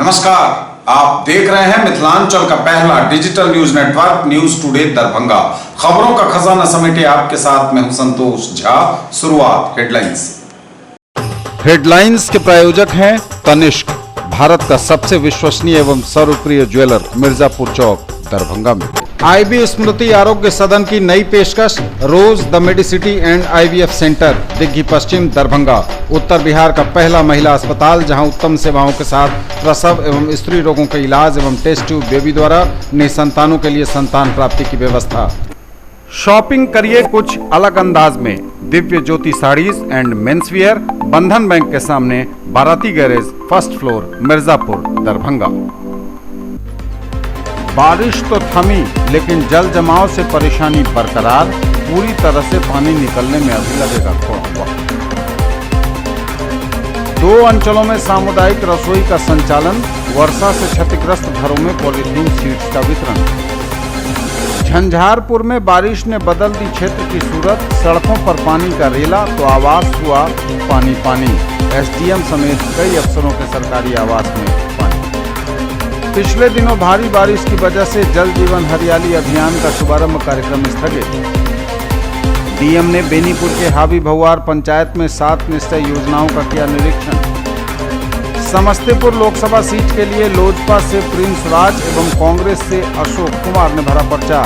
नमस्कार, आप देख रहे हैं मिथिलांचल का पहला digital news network news today Darbhanga. खबरों का खजाना समेटे आपके साथ मैं हूं संतोष झा। शुरुआत हेडलाइंस के प्रायोजक हैं तनिष्क, भारत का सबसे विश्वसनीय एवं सर्वप्रिय ज्वेलर, मिर्जापुर चौक, दरभंगा में। आईबी स्मृति आरोग्य सदन की नई पेशकश, Rose the medicity and IVF centre, Digghi Paschim, Darbhanga. उत्तर बिहार का पहला महिला अस्पताल जहां उत्तम सेवाओं के साथ प्रसव एवं स्त्री रोगों के इलाज एवं टेस्ट ट्यूब बेबी द्वारा निसंतानों के लिए संतान प्राप्ति की व्यवस्था। शॉपिंग करिए कुछ अलग अंदाज में, दिव्य ज्योति साड़ीज एंड मेंसवियर, बंधन बैंक के सामने, बाराती garage, first floor, Mirzapur, Darbhanga. बारिश तो थमी लेकिन जल जमाव से परेशानी बरकरार, पूरी तरह से पानी निकलने में अभी लगेगा थोड़ा वक्त। 2 अंचलों में सामुदायिक रसोई का संचालन, वर्षा से क्षतिग्रस्त घरों में पॉलीथीन शीट्स का वितरण। झंझारपुर में बारिश ने बदल दी क्षेत्र की सूरत, सड़कों पर पानी का रेला तो आवास हुआ पानी पानी। एसडीएम समेत कई अफसरों के सरकारी आवास में पानी। पिछले दिनों भारी बारिश की वजह से जल जीवन हरियाली अभियान का शुभारंभ कार्यक्रम स्थगित। डीएम ने बेनीपुर के हावी भौवार पंचायत में 7 निश्चय योजनाओं का किया निरीक्षण। समस्तीपुर लोकसभा सीट के लिए लोजपा से प्रिंस राज एवं कांग्रेस से अशोक कुमार ने भरा पर्चा।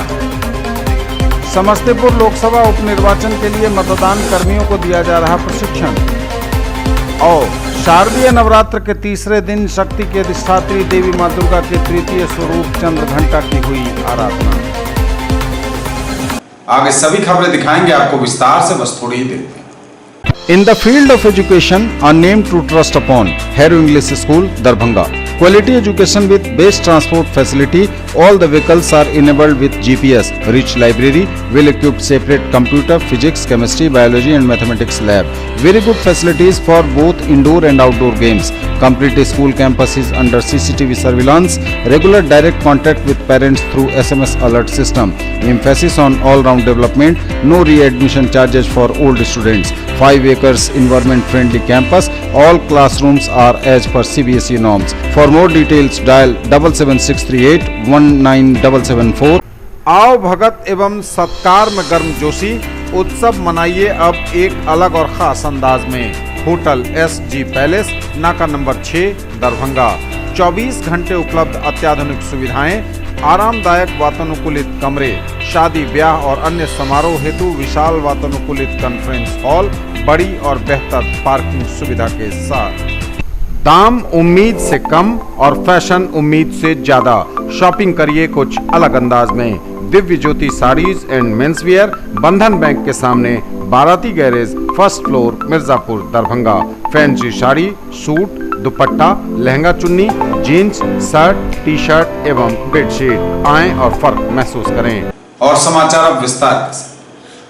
समस्तीपुर लोकसभा उपनिर्वाचन के लिए मतदान कर्मियों को दिया जा रहा प्रशिक्षण। और शारदीय नवरात्र के तीसरे दिन शक्ति के अधिष्ठात्री देवी मां दुर्गा के तृतीय स्वरूप चंद्र घंटा की हुई आराधना। आगे सभी खबरें दिखाएंगे आपको विस्तार से, बस थोड़ी ही देर में। In the field of education, a name to trust upon, Hero English School, Darbhanga. Quality education with best transport facility. All the vehicles are enabled with GPS. Rich library, well-equipped separate computer, physics, chemistry, biology and mathematics lab. Very good facilities for both indoor and outdoor games. Complete school campus is under CCTV surveillance. Regular direct contact with parents through SMS alert system. Emphasis on all-round development. No re-admission charges for old students. 5 acres environment-friendly campus. All classrooms are as per CBSE norms. For more details, dial 77638 19774. आओ भगत एवं सत्कार में गर्मजोशी, उत्सव मनाइए अब एक अलग और खास अंदाज में। होटल SG पैलेस, नाका नंबर 6, दरभंगा। 24 घंटे उपलब्ध अत्याधुनिक सुविधाएं, आरामदायक वातानुकूलित कमरे, शादी ब्याह और अन्य समारोह हेतु विशाल वातानुकूलित कॉन्फ्रेंस हॉल, बड़ी और बेहतर पार्किंग सुविधा के साथ। दाम उम्मीद से कम और फैशन उम्मीद से ज्यादा। शॉपिंग करिए कुछ अलग अंदाज में। दिव्य ज्योति साड़ीज एंड मेंसवियर, बंधन बैंक के सामने, बाराती garage, first floor, Mirzapur, Darbhanga. Fancy sari, suit, दुपट्टा, लहंगा चुन्नी, जीन्स, शर्ट, टी शर्ट एवं बेडशीट। आएं और फर्क महसूस करें। और समाचार अब विस्तार से।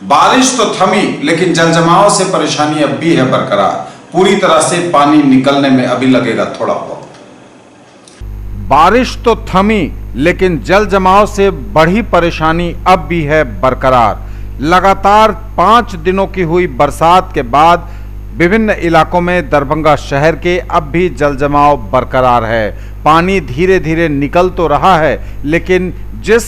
बारिश तो थमी लेकिन जल जमाव से परेशानी अब भी है बरकरार, पूरी तरह से पानी निकलने में अभी लगेगा थोड़ा वक्त। बारिश तो थमी लेकिन जल जमाव से बढ़ी परेशानी अब भी है बरकरार। लगातार 5 दिनों की हुई बरसात के बाद विभिन्न इलाकों में दरभंगा शहर के अब भी जल जमाव बरकरार है। पानी धीरे धीरे निकल तो रहा है लेकिन जिस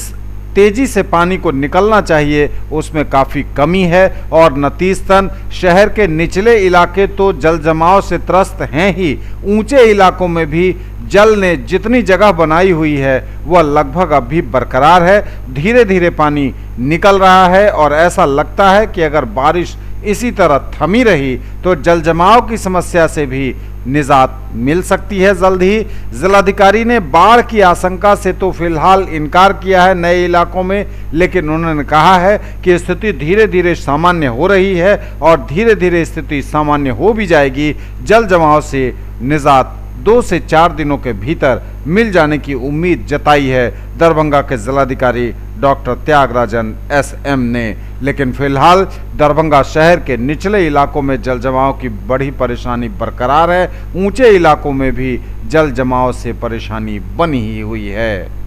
तेजी से पानी को निकलना चाहिए उसमें काफ़ी कमी है और नतीजतन शहर के निचले इलाके तो जल जमाव से त्रस्त हैं ही, ऊंचे इलाकों में भी जल ने जितनी जगह बनाई हुई है वह लगभग अब भी बरकरार है। धीरे धीरे पानी निकल रहा है और ऐसा लगता है कि अगर बारिश इसी तरह थमी रही तो जल जमाव की समस्या से भी निजात मिल सकती है जल्द ही। जिलाधिकारी ने बाढ़ की आशंका से तो फिलहाल इनकार किया है नए इलाकों में, लेकिन उन्होंने कहा है कि स्थिति धीरे धीरे सामान्य हो रही है और धीरे धीरे स्थिति सामान्य हो भी जाएगी। जल जमाव से निजात 2 से 4 दिनों के भीतर मिल जाने की उम्मीद जताई है दरभंगा के जिलाधिकारी डॉक्टर त्यागराजन SM ने। लेकिन फिलहाल दरभंगा शहर के निचले इलाकों में जल जमाव की बड़ी परेशानी बरकरार है, ऊंचे इलाकों में भी जल जमाव से परेशानी बनी ही हुई है।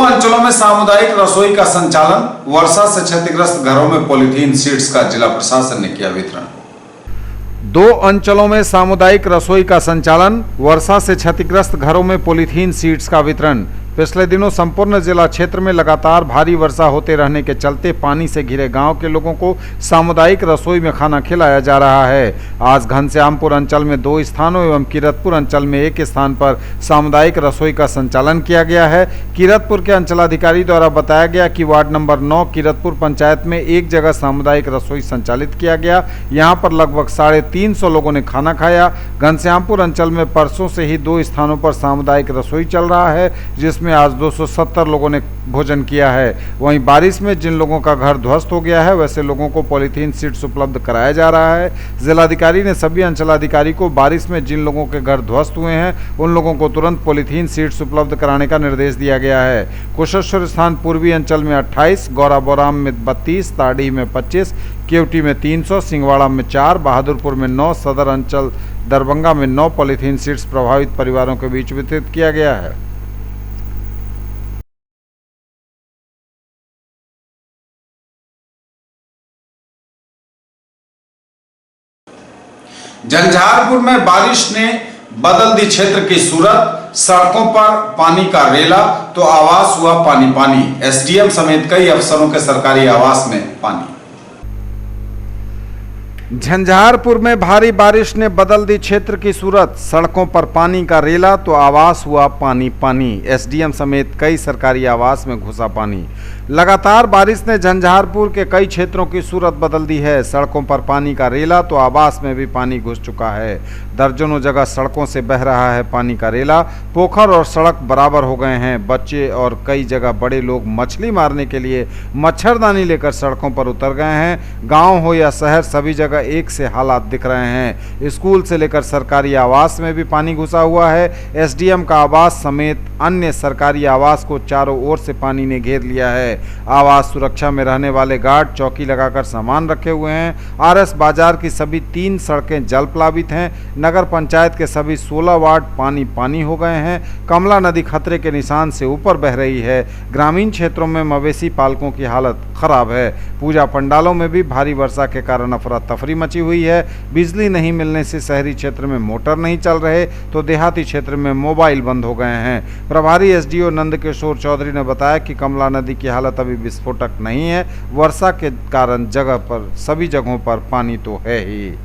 अंचलों में सामुदायिक रसोई का संचालन, वर्षा से क्षतिग्रस्त घरों में पॉलीथीन शीट्स का जिला प्रशासन ने किया वितरण। 2 अंचलों में सामुदायिक रसोई का संचालन, वर्षा से क्षतिग्रस्त घरों में पॉलीथीन शीट्स का वितरण। पिछले दिनों संपूर्ण जिला क्षेत्र में लगातार भारी वर्षा होते रहने के चलते पानी से घिरे गांव के लोगों को सामुदायिक रसोई में खाना खिलाया जा रहा है। आज घनश्यामपुर अंचल में 2 स्थानों एवं किरतपुर अंचल में 1 स्थान पर सामुदायिक रसोई का संचालन किया गया है। किरतपुर के अंचलाधिकारी द्वारा बताया गया कि वार्ड नंबर 9 किरतपुर पंचायत में 1 जगह सामुदायिक रसोई संचालित किया गया। यहाँ पर लगभग 350 लोगों ने खाना खाया। घनश्यामपुर अंचल में परसों से ही 2 स्थानों पर सामुदायिक रसोई चल रहा है, जिसमें आज 270 लोगों ने भोजन किया है। वहीं बारिश में जिन लोगों का घर ध्वस्त हो गया है वैसे लोगों को पॉलीथीन शीट्स उपलब्ध कराया जा रहा है। जिलाधिकारी ने सभी अंचलाधिकारी को बारिश में जिन लोगों के घर ध्वस्त हुए हैं उन लोगों को तुरंत पॉलीथीन शीट्स उपलब्ध कराने का निर्देश दिया गया है। कुशेश्वर स्थान पूर्वी अंचल में 28, गौराबोराम में 32, ताड़ी में 25, केवटी में 300, सिंगवाड़ा में 4, बहादुरपुर में 9, सदर अंचल दरभंगा में 9 पॉलीथीन शीट्स प्रभावित परिवारों के बीच वितरित किया गया है। झंझारपुर में बारिश ने बदल दी क्षेत्र की सूरत, सड़कों पर पानी का रेला तो आवास हुआ पानी पानी। एसडीएम समेत कई अफसरों के सरकारी आवास में पानी। झंझारपुर में भारी बारिश ने बदल दी क्षेत्र की सूरत, सड़कों पर पानी का रेला तो आवास हुआ पानी पानी। एसडीएम समेत कई सरकारी आवास में घुसा पानी। लगातार बारिश ने झंझारपुर के कई क्षेत्रों की सूरत बदल दी है। सड़कों पर पानी का रेला तो आवास में भी पानी घुस चुका है। दर्जनों जगह सड़कों से बह रहा है पानी का रेला। पोखर और सड़क बराबर हो गए हैं। बच्चे और कई जगह बड़े लोग मछली मारने के लिए मच्छरदानी लेकर सड़कों पर उतर गए हैं। गांव हो या शहर, सभी जगह एक से हालात दिख रहे हैं। स्कूल से लेकर सरकारी आवास में भी पानी घुसा हुआ है। एसडीएम का आवास समेत अन्य सरकारी आवास को चारों ओर से पानी ने घेर लिया है। आवास सुरक्षा में रहने वाले गार्ड चौकी लगाकर सामान रखे हुए हैं। आरएस बाजार की सभी 3 सड़कें जल प्लावित हैं। नगर पंचायत के सभी 16 वार्ड पानी पानी हो गए हैं। कमला नदी खतरे के निशान से ऊपर बह रही है। ग्रामीण क्षेत्रों में मवेशी पालकों की हालत खराब है। पूजा पंडालों में भी भारी वर्षा के कारण अफरा तफरी मची हुई है। बिजली नहीं मिलने से शहरी क्षेत्र में मोटर नहीं चल रहे तो देहाती क्षेत्र में मोबाइल बंद हो गए हैं। प्रभारी एसडीओ नंदकिशोर चौधरी ने बताया कि कमला नदी की हालत अभी विस्फोटक नहीं है। वर्षा के कारण जगह पर सभी जगहों पर पानी तो है ही।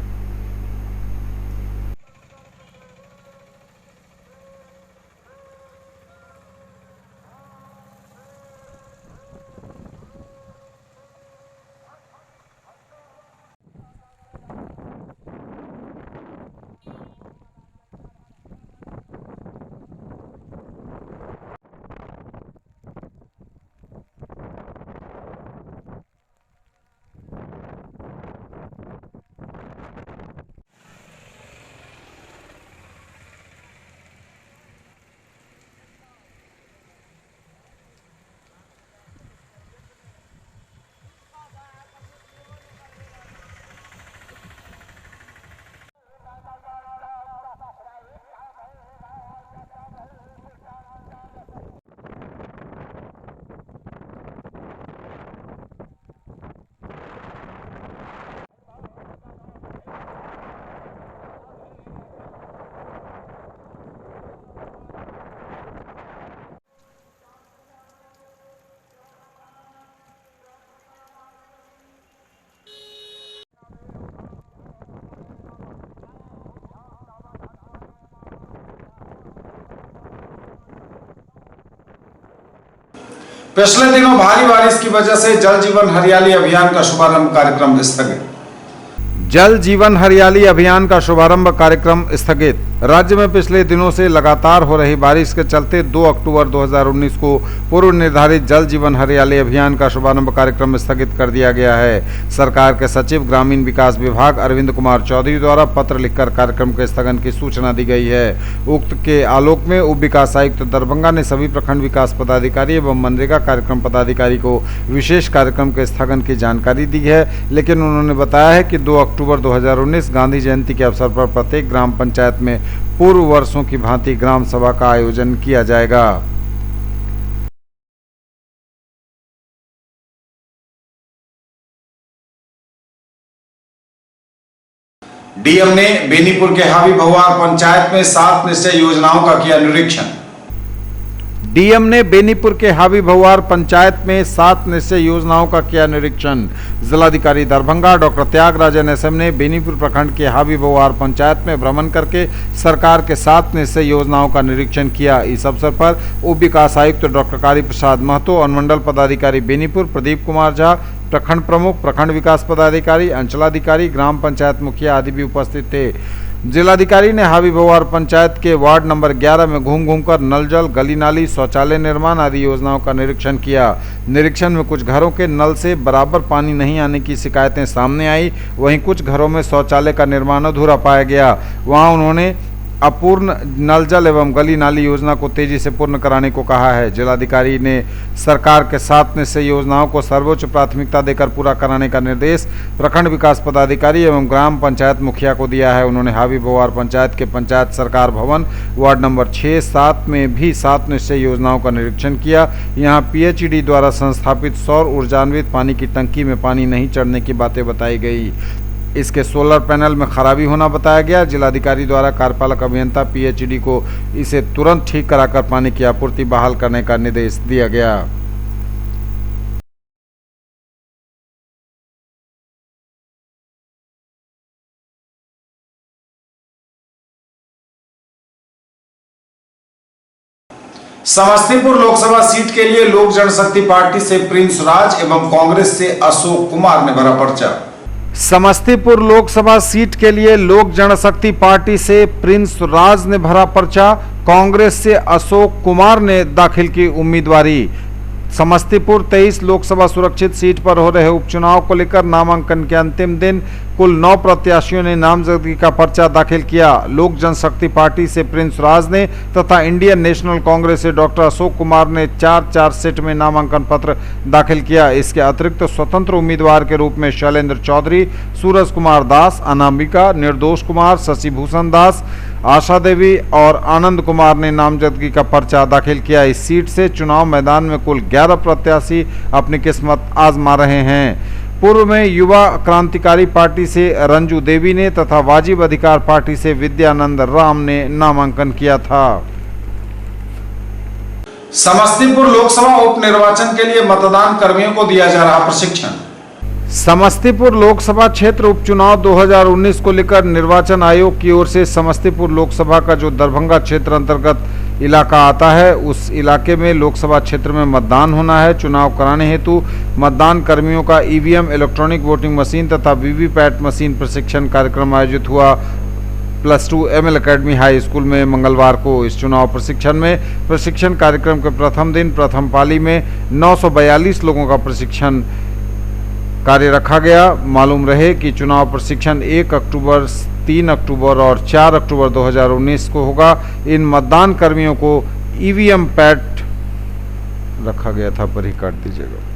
पिछले दिनों भारी बारिश की वजह से जल जीवन हरियाली अभियान का शुभारंभ कार्यक्रम स्थगित। जल जीवन हरियाली अभियान का शुभारंभ कार्यक्रम स्थगित। राज्य में पिछले दिनों से लगातार हो रही बारिश के चलते 2 अक्टूबर 2019 को पूर्व निर्धारित जल जीवन हरियाली अभियान का शुभारंभ कार्यक्रम स्थगित कर दिया गया है। सरकार के सचिव ग्रामीण विकास विभाग अरविंद कुमार चौधरी द्वारा पत्र लिखकर कार्यक्रम के स्थगन की सूचना दी गई है। उक्त के आलोक में उप विकास आयुक्त दरभंगा ने सभी प्रखंड विकास पदाधिकारी एवं मनरेगा कार्यक्रम पदाधिकारी को विशेष कार्यक्रम के स्थगन की जानकारी दी है, लेकिन उन्होंने बताया है कि 2 अक्टूबर 2019 गांधी जयंती के अवसर पर प्रत्येक ग्राम पंचायत में पूर्व वर्षों की भांति ग्राम सभा का आयोजन किया जाएगा। डीएम ने बेनीपुर के हावी भवार पंचायत में 7 निश्चय योजनाओं का किया निरीक्षण। डीएम ने बेनीपुर के हावी भवार पंचायत में 7 निश्चय योजनाओं का किया निरीक्षण। जिलाधिकारी दरभंगा डॉक्टर त्यागराजन एसएम ने बेनीपुर प्रखंड के हावी भवार पंचायत में भ्रमण करके सरकार के 7 निश्चय योजनाओं का निरीक्षण किया। इस अवसर पर उप विकास आयुक्त डॉक्टर कारी प्रसाद महतो, अनुमंडल पदाधिकारी बेनीपुर प्रदीप कुमार झा, प्रखंड प्रमुख, प्रखंड विकास पदाधिकारी, अंचलाधिकारी, ग्राम पंचायत मुखिया आदि भी उपस्थित थे। जिलाधिकारी ने हावी भवार पंचायत के वार्ड नंबर 11 में घूमकर नल जल, गली नाली, शौचालय निर्माण आदि योजनाओं का निरीक्षण किया। निरीक्षण में कुछ घरों के नल से बराबर पानी नहीं आने की शिकायतें सामने आई, वहीं कुछ घरों में शौचालय का निर्माण अधूरा पाया गया। वहां उन्होंने अपूर्ण नल जल एवं गली नाली योजना को तेजी से पूर्ण कराने को कहा है। जिलाधिकारी ने सरकार के 7 निश्चय योजनाओं को सर्वोच्च प्राथमिकता देकर पूरा कराने का निर्देश प्रखंड विकास पदाधिकारी एवं ग्राम पंचायत मुखिया को दिया है। उन्होंने हावी भवार पंचायत के पंचायत सरकार भवन वार्ड नंबर 6, 7 में भी 7 निश्चय योजनाओं का निरीक्षण किया। यहाँ पीएचईडी द्वारा संस्थापित सौर ऊर्जान्वित पानी की टंकी में पानी नहीं चढ़ने की बातें बताई गई। इसके सोलर पैनल में खराबी होना बताया गया। जिलाधिकारी द्वारा कार्यपालक अभियंता पीएचईडी को इसे तुरंत ठीक कराकर पानी की आपूर्ति बहाल करने का निर्देश दिया गया। समस्तीपुर लोकसभा सीट के लिए लोक जनशक्ति पार्टी से प्रिंस राज एवं कांग्रेस से अशोक कुमार ने भरा पर्चा। समस्तीपुर लोकसभा सीट के लिए लोक जनशक्ति पार्टी से प्रिंस राज ने भरा पर्चा। कांग्रेस से अशोक कुमार ने दाखिल की उम्मीदवारी। समस्तीपुर 23 लोकसभा सुरक्षित सीट पर हो रहे उपचुनाव को लेकर नामांकन के अंतिम दिन कुल 9 प्रत्याशियों ने नामजदगी का पर्चा दाखिल किया। लोक जनशक्ति पार्टी से प्रिंस राज ने तथा इंडियन नेशनल कांग्रेस से डॉक्टर अशोक कुमार ने 4-4 सेट में नामांकन पत्र दाखिल किया। इसके अतिरिक्त स्वतंत्र उम्मीदवार के रूप में शैलेंद्र चौधरी, सूरज कुमार दास, अनामिका, निर्दोष कुमार, शशिभूषण दास, आशा देवी और आनंद कुमार ने नामजदगी का पर्चा दाखिल किया। इस सीट से चुनाव मैदान में कुल 11 प्रत्याशी अपनी किस्मत आजमा रहे हैं। पूर्व में युवा क्रांतिकारी पार्टी से रंजू देवी ने तथा वाजिब अधिकार पार्टी से विद्यानंद राम ने नामांकन किया था। समस्तीपुर लोकसभा उपनिर्वाचन के लिए मतदान कर्मियों को दिया जा रहा प्रशिक्षण। समस्तीपुर लोकसभा क्षेत्र उपचुनाव 2019 को लेकर निर्वाचन आयोग की ओर से समस्तीपुर लोकसभा का जो दरभंगा क्षेत्र अंतर्गत इलाका आता है, उस इलाके में लोकसभा क्षेत्र में मतदान होना है। चुनाव कराने हेतु मतदान कर्मियों का ईवीएम, इलेक्ट्रॉनिक वोटिंग मशीन तथा वीवीपैट मशीन प्रशिक्षण कार्यक्रम आयोजित हुआ +2 एमएल अकेडमी हाई स्कूल में मंगलवार को। इस चुनाव प्रशिक्षण कार्यक्रम के प्रथम दिन प्रथम पाली में 942 लोगों का प्रशिक्षण कार्य रखा गया। मालूम रहे कि चुनाव प्रशिक्षण 1 अक्टूबर, 3 अक्टूबर और 4 अक्टूबर 2019 को होगा। इन मतदान कर्मियों को ईवीएम पैड रखा गया था, पर ही काट दीजिएगा।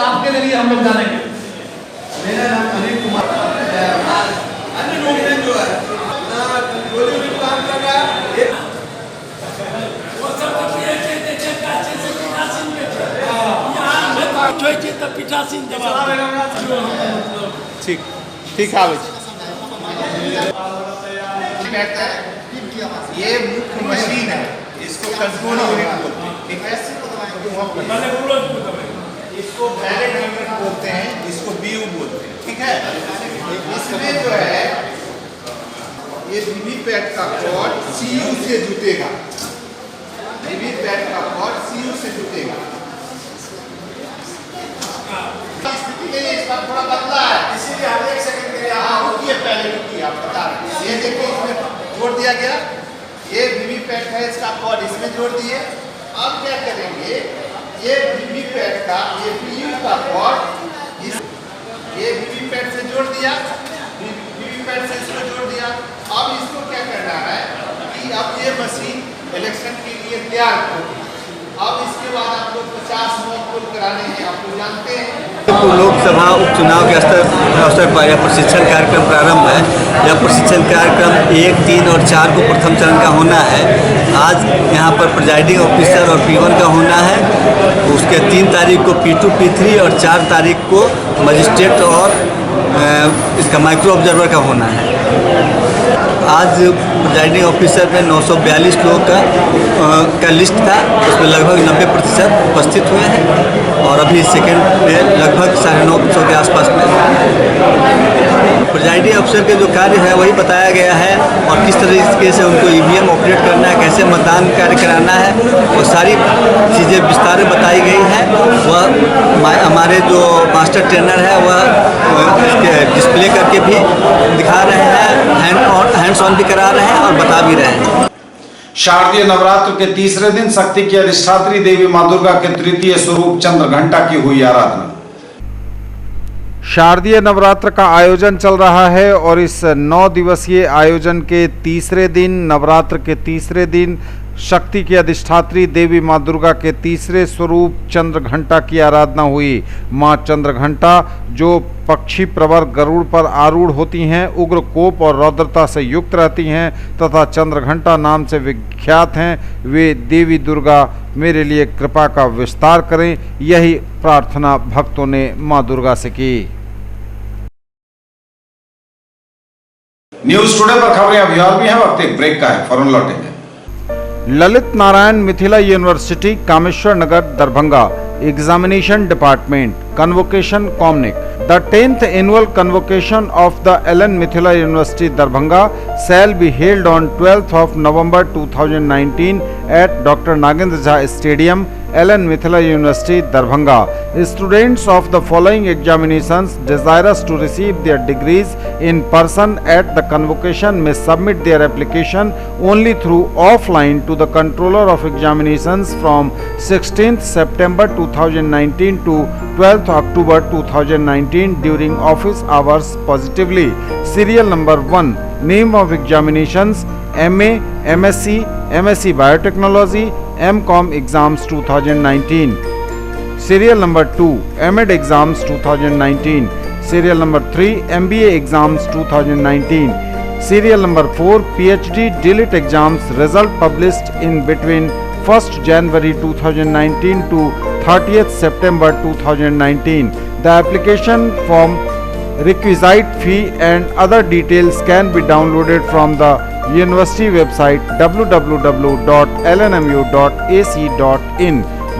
आपके जरिए हम लोग जानेंगे। मेरा नाम अनिल कुमार अन्य लोग हैं जो है कोई काम कर रहा है वो सब ठीक ठीक ये मुख्य मशीन है, इसको कंट्रोल यूनिट बोलते हैं। इसको बैलेट यूनिट बोलते हैं, इसको बीयू बोलते हैं, ठीक है। इसमें जो है ये वीवीपैट का कॉर्ड सीयू से जुटेगा, वीवीपैट का कॉर्ड सीयू से जुटेगा। स्थिति में इसका थोड़ा बदला है, इसीलिए हम 1 सेकंड के लिए रुकिए, पहले रुकिए, आप बता रहे हैं। ये देखिए इसमें जोड़ दिया गया, ये वीवीपैट है, इसका कॉर्ड इसमें जोड़ दिए। अब क्या करेंगे, ये वीवीपैट का ये पीयू का कॉर्ड ये वीवीपैट से जोड़ दिया, वीवीपैट से इसको जोड़ दिया। अब इसको क्या करना है कि अब ये मशीन इलेक्शन के लिए तैयार होगी। अब इसके बाद आपको 50 मॉक पोल कराने हैं, आप लोग जानते हैं। तो लोकसभा उपचुनाव के अवसर पर यह प्रशिक्षण कार्यक्रम प्रारंभ है। यह प्रशिक्षण कार्यक्रम 1, 3 और 4 को प्रथम चरण का होना है। आज यहाँ पर प्रिजाइडिंग ऑफिसर और P1 का होना है। उसके 3 तारीख को P2, P3 और 4 तारीख को मजिस्ट्रेट और इसका माइक्रो ऑब्जर्वर का होना है। आज प्रिजाइडिंग ऑफिसर में 942 लोगों का लिस्ट था, उसमें लगभग 90% उपस्थित हुए हैं और अभी सेकेंड में लगभग 950 के आसपास में। प्रिजाइडिंग ऑफिसर के जो कार्य है वही बताया गया है और किस तरीके से उनको EVM ऑपरेट करना है, कैसे मतदान कार्य कराना है, वो सारी चीज़ें विस्तार में बताई गई हैं। वह हमारे जो मास्टर ट्रेनर है वह इसके डिस्प्ले करके भी दिखा रहे हैं, हैंड्स ऑन भी करा रहे हैं और बता भी रहे हैं। शारदीय नवरात्र के तीसरे दिन शक्ति की अधिष्ठात्री देवी मां दुर्गा के तृतीय स्वरूप चंद्रघंटा की हुई आराधना। शारदीय नवरात्र का आयोजन चल रहा है और इस 9 दिवसीय आयोजन के तीसरे दिन, नवरात्र के तीसरे दिन शक्ति की अधिष्ठात्री देवी मां दुर्गा के तीसरे स्वरूप चंद्रघंटा की आराधना हुई। मां चंद्रघंटा जो पक्षी प्रवर गरुड़ पर आरूढ़ होती हैं, उग्र कोप और रौद्रता से युक्त रहती हैं तथा चंद्रघंटा नाम से विख्यात हैं, वे देवी दुर्गा मेरे लिए कृपा का विस्तार करें, यही प्रार्थना भक्तों ने मां दुर्गा से की। न्यूज टुडे पर खबरें अभी और भी हैं, वक्त एक ब्रेक का है, फौरन लौटेंगे। Lalit Narayan Mithila university Kameshwar Nagar Darbhanga examination department convocation communique The 10th annual convocation of the Ellen Mithila University Darbhanga shall be held on 12th of November 2019 at Dr. Nagendra Jha Stadium, Ellen Mithila University Darbhanga. Students of the following examinations desirous to receive their degrees in person at the convocation may submit their application only through offline to the Controller of Examinations from 16th September 2019 to 12th October 2019 during office hours positively. Serial number 1, name of examinations, MA, MSc, MSc Biotechnology, MCom exams 2019. Serial number 2, MEd exams 2019. Serial number 3, MBA exams 2019. Serial number 4, PhD DLIT exams result published in between 1st January 2019 to 30th September 2019. The application form, requisite fee and other details can be downloaded from the university website www.lnmu.ac.in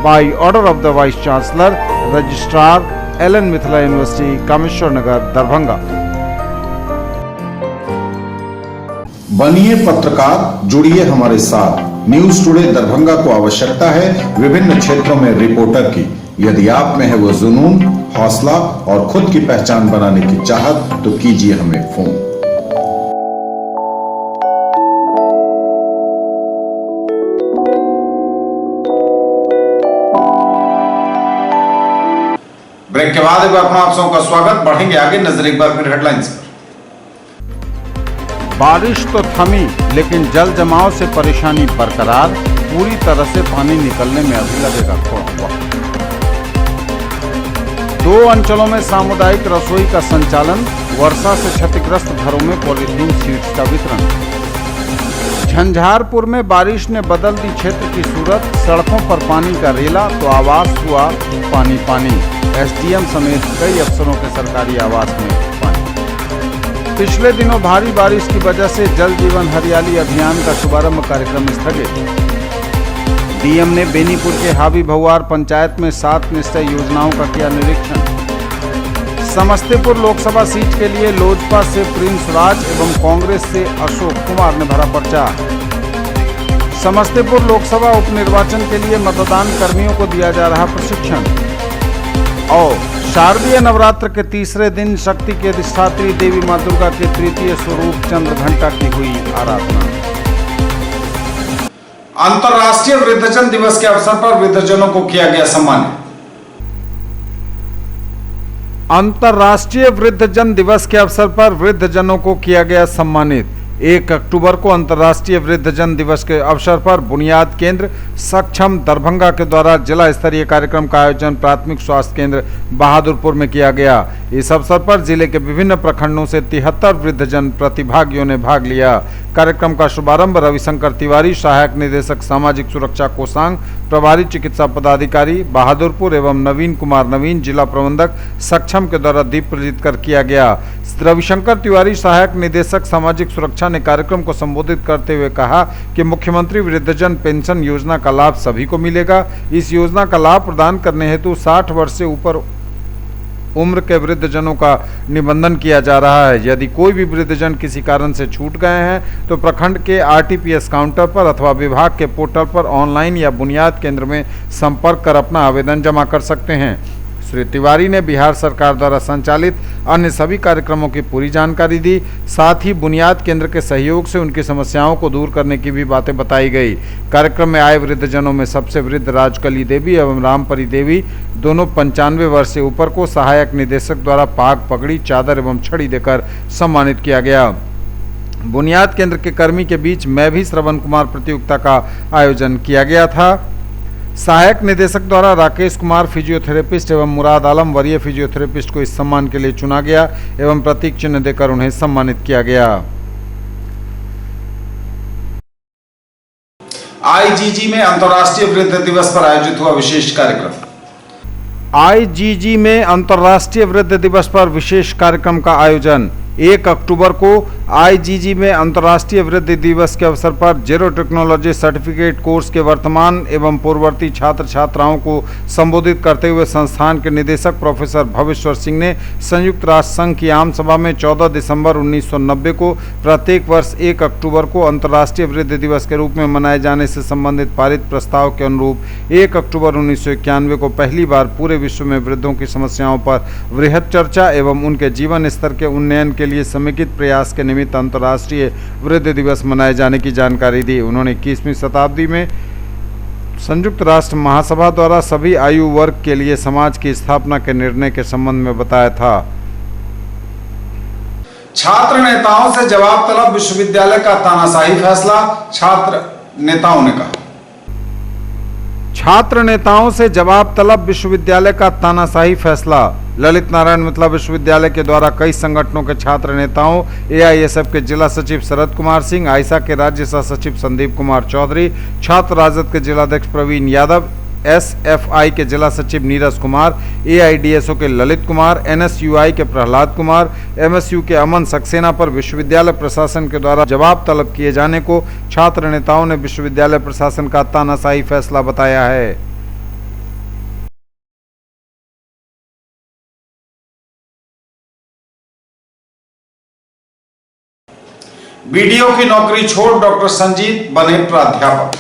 by order of the Vice Chancellor, Registrar, Ellen Mithila University, Kameshwar Nagar, Darbhanga. बनिए पत्रकार, जुड़िए हमारे साथ। News today Darbhanga को आवश्यकता है विभिन्न क्षेत्रों में रिपोर्टर की। यदि आप में है वो जुनून, हौसला और खुद की पहचान बनाने की चाहत तो कीजिए हमें फोन। ब्रेक के बाद एक बार आप सबका स्वागत। बढ़ेंगे आगे, नजर एक बार फिर हेडलाइंस पर। बारिश तो थमी लेकिन जल जमाव से परेशानी बरकरार, पूरी तरह से पानी निकलने में अभी लगेगा थोड़ा वक्त। 2 अंचलों में सामुदायिक रसोई का संचालन, वर्षा से क्षतिग्रस्त घरों में पॉलीथीन शीट्स का वितरण। झंझारपुर में बारिश ने बदल दी क्षेत्र की सूरत, सड़कों पर पानी का रेला तो आवास हुआ पानी पानी। SDM समेत कई अफसरों के सरकारी आवास में पानी। पिछले दिनों भारी बारिश की वजह से जल जीवन हरियाली अभियान का शुभारंभ कार्यक्रम स्थगित। डीएम ने बेनीपुर के हावी भौवार पंचायत में 7 निश्चय योजनाओं का किया निरीक्षण। समस्तीपुर लोकसभा सीट के लिए लोजपा से प्रिंस राज एवं कांग्रेस से अशोक कुमार ने भरा पर्चा। समस्तीपुर लोकसभा उपनिर्वाचन के लिए मतदान कर्मियों को दिया जा रहा प्रशिक्षण। और शारदीय नवरात्र के तीसरे दिन शक्ति की अधिष्ठात्री देवी मां दुर्गा के तृतीय स्वरूप चंद्रघंटा की हुई आराधना। अंतर्राष्ट्रीय वृद्धजन दिवस के अवसर पर वृद्धजनों को किया गया सम्मानित। अंतर्राष्ट्रीय वृद्धजन दिवस के अवसर पर वृद्धजनों को किया गया सम्मानित। 1 अक्टूबर को अंतर्राष्ट्रीय वृद्धजन दिवस के अवसर पर बुनियाद केंद्र सक्षम दरभंगा के द्वारा जिला स्तरीय कार्यक्रम का आयोजन प्राथमिक स्वास्थ्य केंद्र बहादुरपुर में किया गया। इस अवसर पर जिले के विभिन्न प्रखंडों से 73 वृद्धजन प्रतिभागियों ने भाग लिया। कार्यक्रम का शुभारंभ रविशंकर तिवारी, सहायक निदेशक सामाजिक सुरक्षा कोषांग, प्रभारी चिकित्सा पदाधिकारी बहादुरपुर एवं नवीन कुमार नवीन, जिला प्रबंधक सक्षम के द्वारा दीप प्रज्वलित कर किया गया। रविशंकर तिवारी, सहायक निदेशक सामाजिक सुरक्षा ने कार्यक्रम को संबोधित करते हुए कहा कि मुख्यमंत्री वृद्धजन पेंशन योजना का लाभ सभी को मिलेगा। इस योजना का लाभ प्रदान करने हेतु 60 वर्ष से ऊपर उम्र के वृद्धजनों का निबंधन किया जा रहा है। यदि कोई भी वृद्धजन किसी कारण से छूट गए हैं तो प्रखंड के आरटीपीएस काउंटर पर अथवा विभाग के पोर्टल पर ऑनलाइन या बुनियाद केंद्र में संपर्क कर अपना आवेदन जमा कर सकते हैं। श्री तिवारी ने बिहार सरकार द्वारा संचालित अन्य सभी कार्यक्रमों की पूरी जानकारी दी। साथ ही बुनियाद केंद्र के सहयोग से उनकी समस्याओं को दूर करने की भी बातें बताई गई। कार्यक्रम में आए वृद्धजनों में सबसे वृद्ध राजकली देवी एवं रामपरी देवी, दोनों 95 वर्ष से ऊपर को सहायक निदेशक द्वारा पाग, पगड़ी, चादर एवं छड़ी देकर सम्मानित किया गया। बुनियाद केंद्र के कर्मी के बीच मैं भी श्रवण कुमार प्रतियोगिता का आयोजन किया गया था। सहायक निदेशक द्वारा राकेश कुमार फिजियोथेरेपिस्ट एवं मुराद आलम वरीय फिजियोथेरेपिस्ट को इस सम्मान के लिए चुना गया एवं प्रतीक चिन्ह देकर उन्हें सम्मानित किया गया। आईजीजी में अंतर्राष्ट्रीय वृद्ध दिवस पर आयोजित हुआ विशेष कार्यक्रम। आईजीजी में अंतर्राष्ट्रीय वृद्ध दिवस पर विशेष कार्यक्रम का आयोजन। 1 अक्टूबर को आईजीजी में अंतर्राष्ट्रीय वृद्ध दिवस के अवसर पर जेरो टेक्नोलॉजी सर्टिफिकेट कोर्स के वर्तमान एवं पूर्ववर्ती छात्र छात्राओं को संबोधित करते हुए संस्थान के निदेशक प्रोफेसर भवेश्वर सिंह ने संयुक्त राष्ट्र संघ की आम सभा में 14 दिसंबर 1990 को प्रत्येक वर्ष 1 अक्टूबर को अंतर्राष्ट्रीय वृद्ध दिवस के रूप में मनाए जाने से संबंधित पारित प्रस्ताव के अनुरूप 1 अक्टूबर 1991 को पहली बार पूरे विश्व में वृद्धों की समस्याओं पर वृहद चर्चा एवं उनके जीवन स्तर के उन्नयन के लिए समेकित प्रयास के निमित्त अंतर्राष्ट्रीय वृद्ध दिवस मनाए जाने की जानकारी दी। उन्होंने 21वीं शताब्दी में संयुक्त राष्ट्र महासभा द्वारा सभी आयु वर्ग के लिए समाज की स्थापना के निर्णय के संबंध में बताया था। छात्र नेताओं से जवाब तलब, विश्वविद्यालय का तानाशाही फैसला। छात्र नेताओं ने कहा, छात्र नेताओं से जवाब तलब, विश्वविद्यालय का तानाशाही फैसला। ललित नारायण मिथिला विश्वविद्यालय के द्वारा कई संगठनों के छात्र नेताओं, एआईएसएफ के जिला सचिव शरद कुमार सिंह, आइसा के राज्य सह सचिव संदीप कुमार चौधरी, छात्र राजद के जिलाध्यक्ष प्रवीण यादव, एसएफआई के जिला सचिव नीरज कुमार, एआईडीएसओ के ललित कुमार, एनएसयूआई के प्रहलाद कुमार, एमएसयू के अमन सक्सेना पर विश्वविद्यालय प्रशासन के द्वारा जवाब तलब किए जाने को छात्र नेताओं ने विश्वविद्यालय प्रशासन का तानाशाही फैसला बताया है। बीडीओ की नौकरी छोड़ डॉक्टर संजीत बने प्राध्यापक।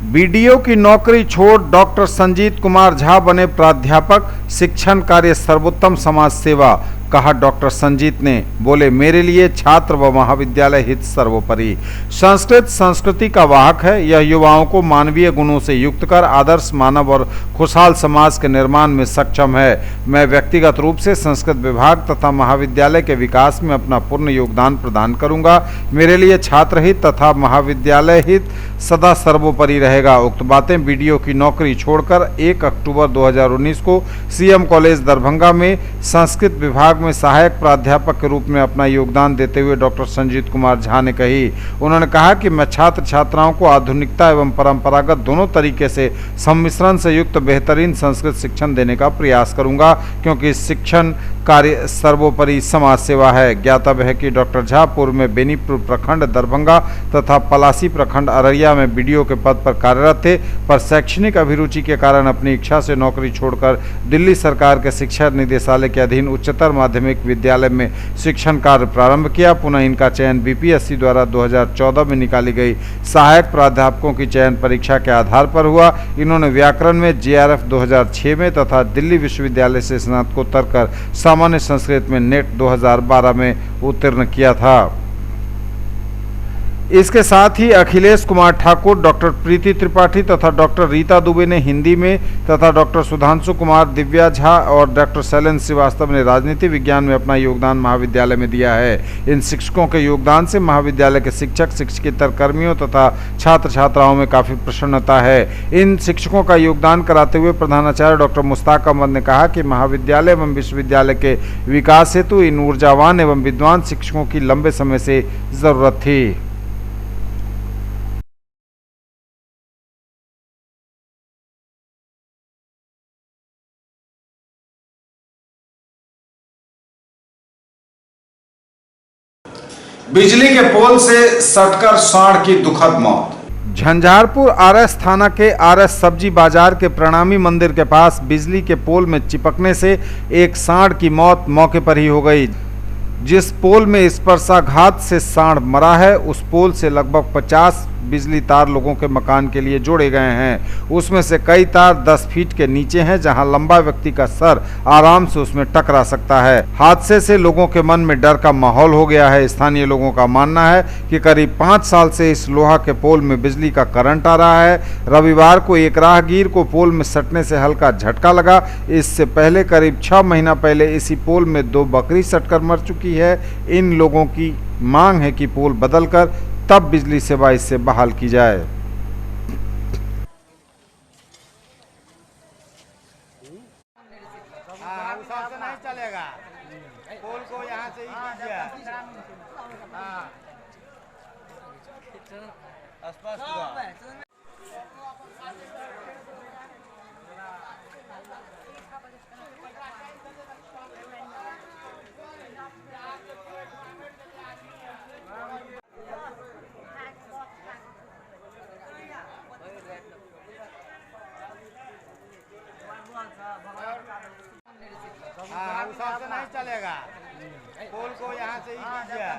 बीडीओ की नौकरी छोड़ डॉक्टर संजीत कुमार झा बने प्राध्यापक। शिक्षण कार्य सर्वोत्तम समाज सेवा, कहा डॉक्टर संजीत ने। बोले, मेरे लिए छात्र व महाविद्यालय हित सर्वोपरि। संस्कृत संस्कृति का वाहक है। यह युवाओं को मानवीय गुणों से युक्त कर आदर्श मानव और खुशहाल समाज के निर्माण में सक्षम है। मैं व्यक्तिगत रूप से संस्कृत विभाग तथा महाविद्यालय के विकास में अपना पूर्ण योगदान प्रदान करूंगा। मेरे लिए छात्र हित तथा महाविद्यालय हित सदा सर्वोपरि रहेगा। उक्त बातें बीडीओ की नौकरी छोड़कर 1 अक्टूबर 2019 को सीएम कॉलेज दरभंगा में संस्कृत विभाग में सहायक प्राध्यापक के रूप में अपना योगदान देते हुए डॉक्टर संजीत कुमार झा ने कही। उन्होंने कहा कि मैं छात्र छात्राओं को आधुनिकता एवं परंपरागत दोनों तरीके से सम्मिश्रण से युक्त बेहतरीन संस्कृत शिक्षण देने का प्रयास करूंगा, क्योंकि शिक्षण कार्य सर्वोपरि समाज सेवा है। ज्ञातव्य है कि डॉक्टर झा पूर्व में बेनीपुर प्रखंड दरभंगा तथा पलासी प्रखंड अररिया में बीडीओ के पद पर कार्यरत थे, पर शैक्षणिक अभिरुचि के कारण अपनी इच्छा से नौकरी छोड़कर दिल्ली सरकार के शिक्षा निदेशालय के अधीन उच्चतर माध्यमिक विद्यालय में शिक्षण कार्य प्रारंभ किया। पुनः इनका चयन बीपीएससी द्वारा 2014 में निकाली गई सहायक प्राध्यापकों की चयन परीक्षा के आधार पर हुआ। इन्होंने व्याकरण में जेआरएफ 2006 में तथा दिल्ली विश्वविद्यालय से स्नातकोत्तर कर सामान्य संस्कृत में नेट 2012 में उत्तीर्ण किया था। इसके साथ ही अखिलेश कुमार ठाकुर, डॉक्टर प्रीति त्रिपाठी तथा डॉक्टर रीता दुबे ने हिंदी में तथा डॉक्टर सुधांशु कुमार, दिव्या झा और डॉक्टर शैलेंद्र श्रीवास्तव ने राजनीति विज्ञान में अपना योगदान महाविद्यालय में दिया है। इन शिक्षकों के योगदान से महाविद्यालय के शिक्षक, शिक्षकेतर कर्मियों तथा छात्र छात्राओं में काफी प्रसन्नता है। इन शिक्षकों का योगदान कराते हुए प्रधानाचार्य डॉक्टर मुश्ताक अहमद ने कहा कि महाविद्यालय एवं विश्वविद्यालय के विकास हेतु इन ऊर्जावान एवं विद्वान शिक्षकों की लंबे समय से जरूरत थी। बिजली के पोल से सटकर सांड की दुखद मौत। झंझारपुर आरएस थाना के आरएस सब्जी बाजार के प्रणामी मंदिर के पास बिजली के पोल में चिपकने से एक सांड की मौत मौके पर ही हो गई। जिस पोल में स्पर्शाघात से सांड मरा है, उस पोल से लगभग 50 बिजली तार लोगों के मकान के लिए जोड़े गए हैं। उसमें से कई तार 10 फीट के नीचे हैं, जहां लंबा व्यक्ति का सर आराम से उसमें टकरा सकता है। हादसे से लोगों के मन में डर का माहौल हो गया है। स्थानीय लोगों का मानना है कि करीब 5 साल से इस लोहा के पोल में बिजली का करंट आ रहा है। रविवार को एक राहगीर को पोल में सटने से हल्का झटका लगा। इससे पहले करीब 6 महीना पहले इसी पोल में 2 बकरी सटकर मर चुकी है। इन लोगों की मांग है कि पोल बदलकर तब बिजली सेवा इससे बहाल की जाए। नहीं चलेगा, पोल को यहाँ से ही कीजिए। स्पष्ट हुआ। उस से नहीं चलेगा, पोल को यहाँ से ही कीजिए।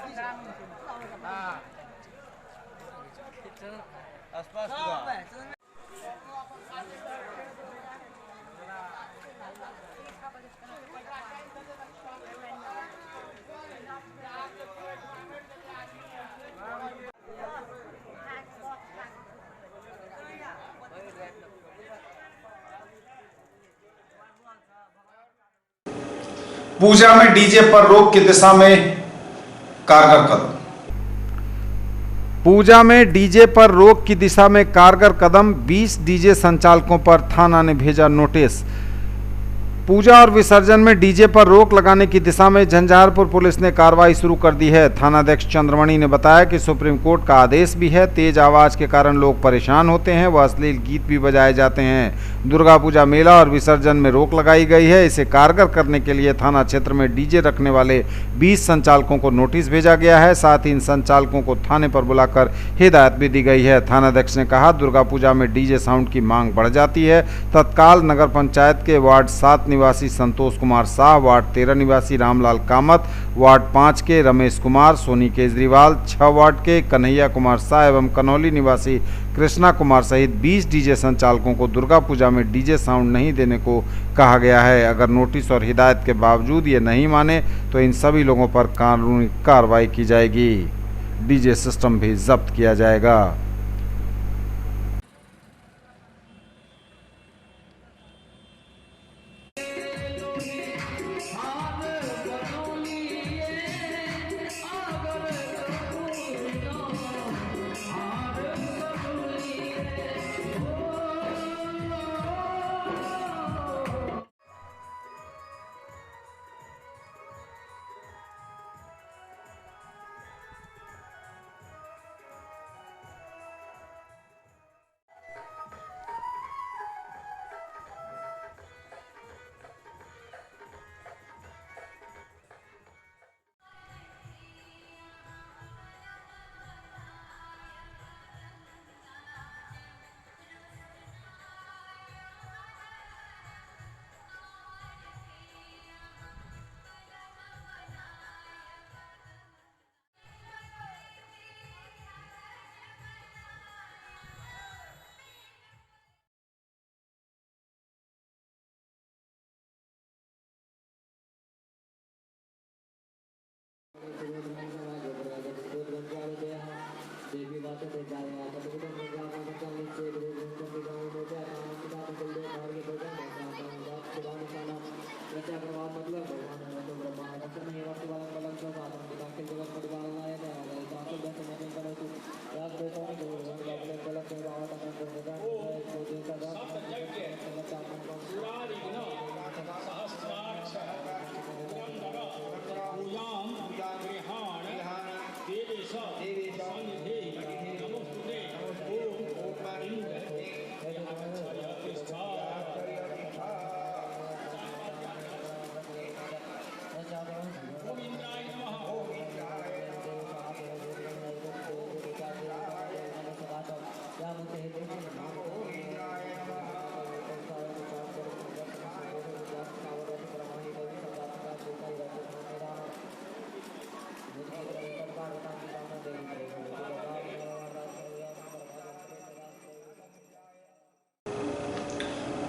स्पष्ट हुआ। पूजा में डीजे पर रोक की दिशा में कारगर कदम। पूजा में डीजे पर रोक की दिशा में कारगर कदम। 20 डीजे संचालकों पर थाना ने भेजा नोटिस। पूजा और विसर्जन में डीजे पर रोक लगाने की दिशा में झंझारपुर पुलिस ने कार्रवाई शुरू कर दी है। थानाध्यक्ष चंद्रमणि ने बताया कि सुप्रीम कोर्ट का आदेश भी है। तेज आवाज के कारण लोग परेशान होते हैं व अश्लील गीत भी बजाए जाते हैं। दुर्गा पूजा मेला और विसर्जन में रोक लगाई गई है। इसे कारगर करने के लिए थाना क्षेत्र में डीजे रखने वाले 20 संचालकों को नोटिस भेजा गया है। साथ ही इन संचालकों को थाने पर बुलाकर हिदायत भी दी गई है। थानाध्यक्ष ने कहा, दुर्गा पूजा में डीजे साउंड की मांग बढ़ जाती है। तत्काल नगर पंचायत के वार्ड 7 निवासी संतोष कुमार शाह, वार्ड 13 निवासी रामलाल कामत, वार्ड 5 के रमेश कुमार, सोनी केजरीवाल, 6 वार्ड के कन्हैया कुमार शाह एवं कनौली निवासी कृष्णा कुमार सहित 20 डीजे संचालकों को दुर्गा पूजा में डीजे साउंड नहीं देने को कहा गया है। अगर नोटिस और हिदायत के बावजूद ये नहीं माने तो इन सभी लोगों पर कानूनी कार्रवाई की जाएगी। डीजे सिस्टम भी जब्त किया जाएगा।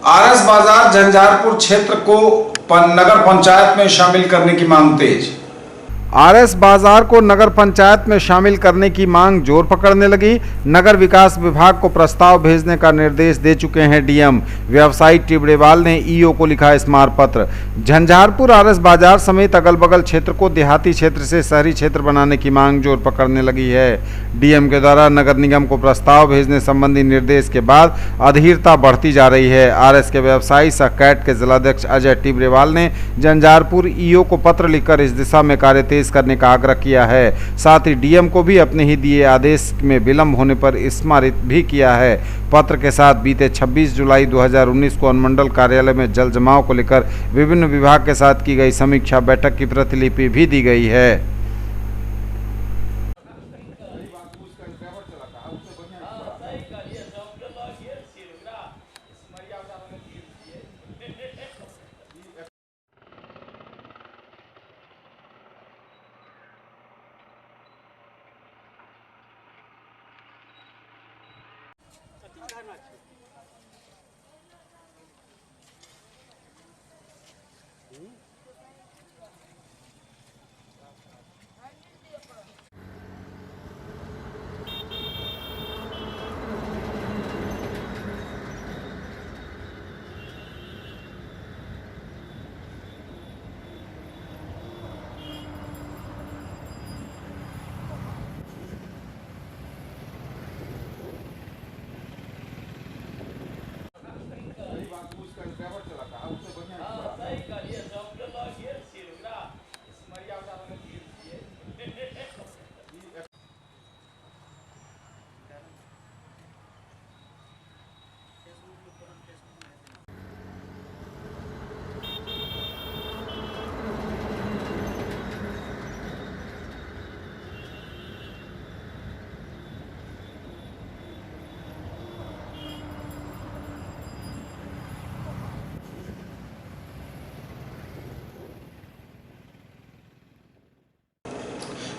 आरएस बाजार झंझारपुर क्षेत्र को नगर पंचायत में शामिल करने की मांग तेज। आरएस बाजार को नगर पंचायत में शामिल करने की मांग जोर पकड़ने लगी। नगर विकास विभाग को प्रस्ताव भेजने का निर्देश दे चुके हैं डीएम। व्यवसायी टिबड़ेवाल ने ईओ को लिखा स्मारक पत्र। झंझारपुर आरएस बाजार समेत अगल बगल क्षेत्र को देहाती क्षेत्र से शहरी क्षेत्र बनाने की मांग जोर पकड़ने लगी है। डीएम के द्वारा नगर निगम को प्रस्ताव भेजने संबंधी निर्देश के बाद अधीरता बढ़ती जा रही है। आरएस के व्यवसायी सह कैट के जिलाध्यक्ष अजय टिबड़ेवाल ने झंझारपुर ईओ को पत्र लिखकर इस दिशा में कार्य तेज करने का आग्रह किया है। साथ ही डीएम को भी अपने ही दिए आदेश में विलंब होने पर स्मारित भी किया है। पत्र के साथ बीते 26 जुलाई 2019 को अनुमंडल कार्यालय में जल जमाव को लेकर विभिन्न विभाग के साथ की गई समीक्षा बैठक की प्रतिलिपि भी दी गई है।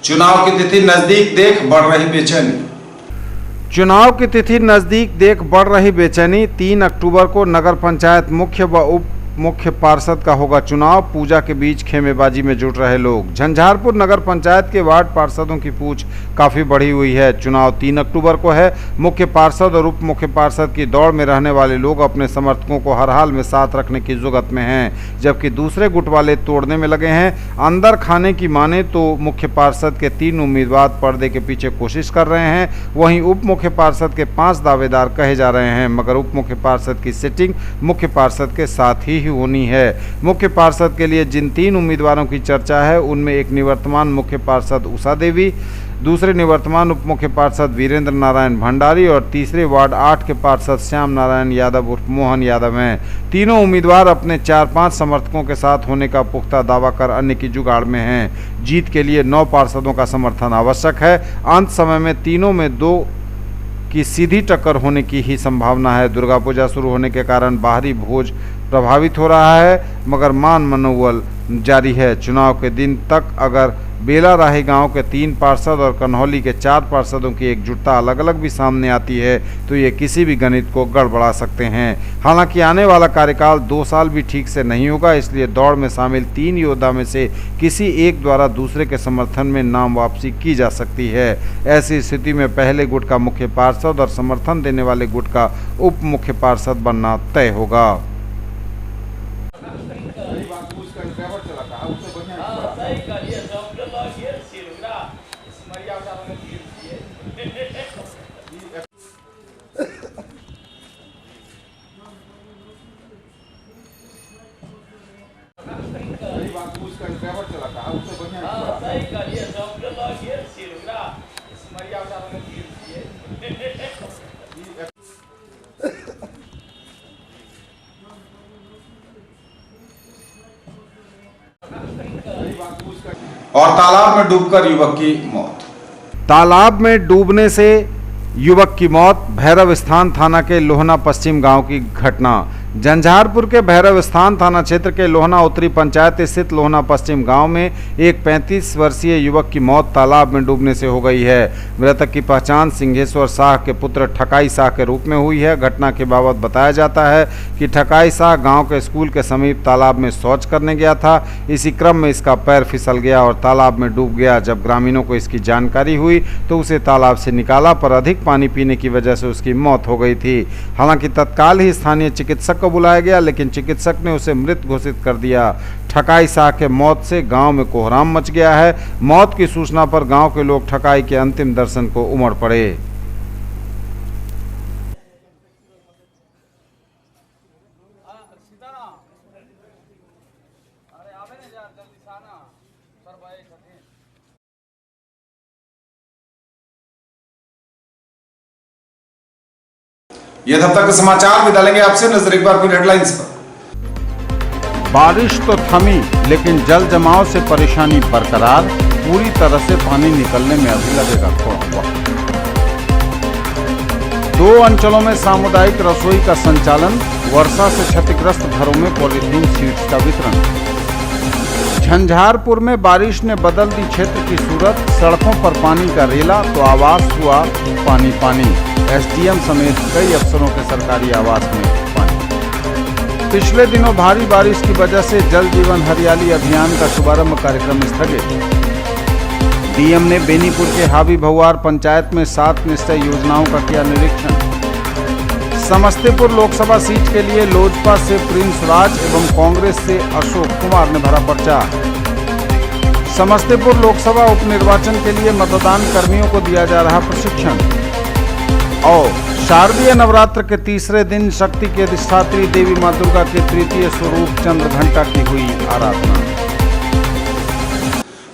चुनाव की तिथि नजदीक देख बढ़ रही बेचैनी। चुनाव की तिथि नजदीक देख बढ़ रही बेचैनी। 3 अक्टूबर को नगर पंचायत मुख्य व उप मुख्य पार्षद का होगा चुनाव। पूजा के बीच खेमेबाजी में जुट रहे लोग। झंझारपुर नगर पंचायत के वार्ड पार्षदों की पूछ काफी बढ़ी हुई है। चुनाव 3 अक्टूबर को है। मुख्य पार्षद और उप मुख्य पार्षद की दौड़ में रहने वाले लोग अपने समर्थकों को हर हाल में साथ रखने की जुगत में हैं, जबकि दूसरे गुट वाले तोड़ने में लगे हैं। अंदर खाने की माने तो मुख्य पार्षद के 3 उम्मीदवार पर्दे के पीछे कोशिश कर रहे हैं। वहीं उप मुख्य पार्षद के 5 दावेदार कहे जा रहे हैं, मगर उप मुख्य पार्षद की सिटिंग मुख्य पार्षद के साथ ही होनी है। मुख्य पार्षद के लिए जिन 3 उम्मीदवारों की चर्चा है, उनमें एक निवर्तमान मुख्य पार्षद उषा देवी, दूसरे निवर्तमान उप मुख्य पार्षद वीरेंद्र नारायण भंडारी और तीसरे वार्ड 8 के पार्षद श्याम नारायण यादव उर्फ मोहन यादव हैं। तीनों उम्मीदवार अपने 4-5 समर्थकों के साथ होने का पुख्ता दावा कर अन्य की जुगाड़ में हैं। जीत के लिए 9 पार्षदों का समर्थन आवश्यक है। अंत समय में तीनों में 2 की सीधी टक्कर होने की ही संभावना है। दुर्गा पूजा शुरू होने के कारण बाहरी भोज प्रभावित हो रहा है, मगर मान मनोबल जारी है। चुनाव के दिन तक अगर बेलाराही गांव के 3 पार्षद और कन्हौली के 4 पार्षदों की एकजुटता अलग अलग भी सामने आती है तो ये किसी भी गणित को गड़बड़ा सकते हैं। हालांकि आने वाला कार्यकाल 2 साल भी ठीक से नहीं होगा, इसलिए दौड़ में शामिल 3 योद्धा में से किसी एक द्वारा दूसरे के समर्थन में नाम वापसी की जा सकती है। ऐसी स्थिति में पहले गुट का मुख्य पार्षद और समर्थन देने वाले गुट का उप मुख्य पार्षद बनना तय होगा। और तालाब में डूबकर युवक की मौत। तालाब में डूबने से युवक की मौत। भैरव स्थान थाना के लोहना पश्चिम गांव की घटना। झंझारपुर के भैरव स्थान थाना क्षेत्र के लोहना उत्तरी पंचायत स्थित लोहना पश्चिम गांव में एक 35 वर्षीय युवक की मौत तालाब में डूबने से हो गई है। मृतक की पहचान सिंहेश्वर शाह के पुत्र ठकाई शाह के रूप में हुई है। घटना के बाबत बताया जाता है कि ठकाई शाह गांव के स्कूल के समीप तालाब में शौच करने गया था। इसी क्रम में इसका पैर फिसल गया और तालाब में डूब गया। जब ग्रामीणों को इसकी जानकारी हुई तो उसे तालाब से निकाला, पर अधिक पानी पीने की वजह से उसकी मौत हो गई थी। हालांकि तत्काल ही स्थानीय चिकित्सक को बुलाया गया, लेकिन चिकित्सक ने उसे मृत घोषित कर दिया। ठकाई शाह के मौत से गांव में कोहराम मच गया है। मौत की सूचना पर गांव के लोग ठकाई के अंतिम दर्शन को उमड़ पड़े। ये तब तक के समाचार। विदा लेंगे आपसे, नजर एक बार फिर हेडलाइंस पर। बारिश तो थमी, लेकिन जल जमाव से परेशानी बरकरार। पूरी तरह से पानी निकलने में अभी लगेगा थोड़ा वक्त। 2 अंचलों में सामुदायिक रसोई का संचालन। वर्षा से क्षतिग्रस्त घरों में पॉलीथीन शीट्स का वितरण। झंझारपुर में बारिश ने बदल दी क्षेत्र की सूरत। सड़कों पर पानी का रेला तो आवास हुआ पानी पानी। एसडीएम समेत कई अफसरों के सरकारी आवास में पानी। पिछले दिनों भारी बारिश की वजह से जल जीवन हरियाली अभियान का शुभारंभ कार्यक्रम स्थगित। डीएम ने बेनीपुर के हावी भौवार पंचायत में 7 निश्चय योजनाओं का किया निरीक्षण। समस्तीपुर लोकसभा सीट के लिए लोजपा से प्रिंस राज एवं कांग्रेस से अशोक कुमार ने भरा पर्चा। समस्तीपुर लोकसभा उपनिर्वाचन के लिए मतदान कर्मियों को दिया जा रहा प्रशिक्षण। और शारदीय नवरात्र के तीसरे दिन शक्ति के अधिष्ठात्री देवी मां दुर्गा के तृतीय स्वरूप चंद्रघंटा की हुई आराधना।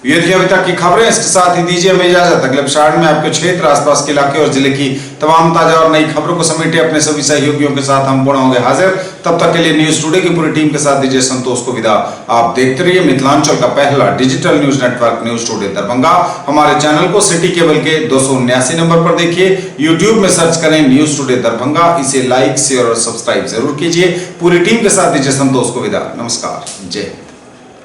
ये थी अभी तक की खबरें। इसके साथ ही दीजिए हमें इजाजत। अगले एपिसोड में आपके क्षेत्र, आसपास के इलाके और जिले की तमाम ताजा और नई खबरों को समेटे अपने सभी सहयोगियों के साथ हम पुनः होंगे हाजिर। तब तक के लिए न्यूज टुडे की पूरी टीम के साथ दीजिए संतोष को विदा। आप देखते रहिए मिथिलांचल का पहला digital news network news today Darbhanga. हमारे चैनल को सिटी केबल के 279 नंबर पर देखिए। यूट्यूब में सर्च करें न्यूज टुडे दरभंगा। इसे लाइक, शेयर और सब्सक्राइब जरूर कीजिए। पूरी टीम के साथ दीजिए संतोष को विदा। नमस्कार, जय हिंद।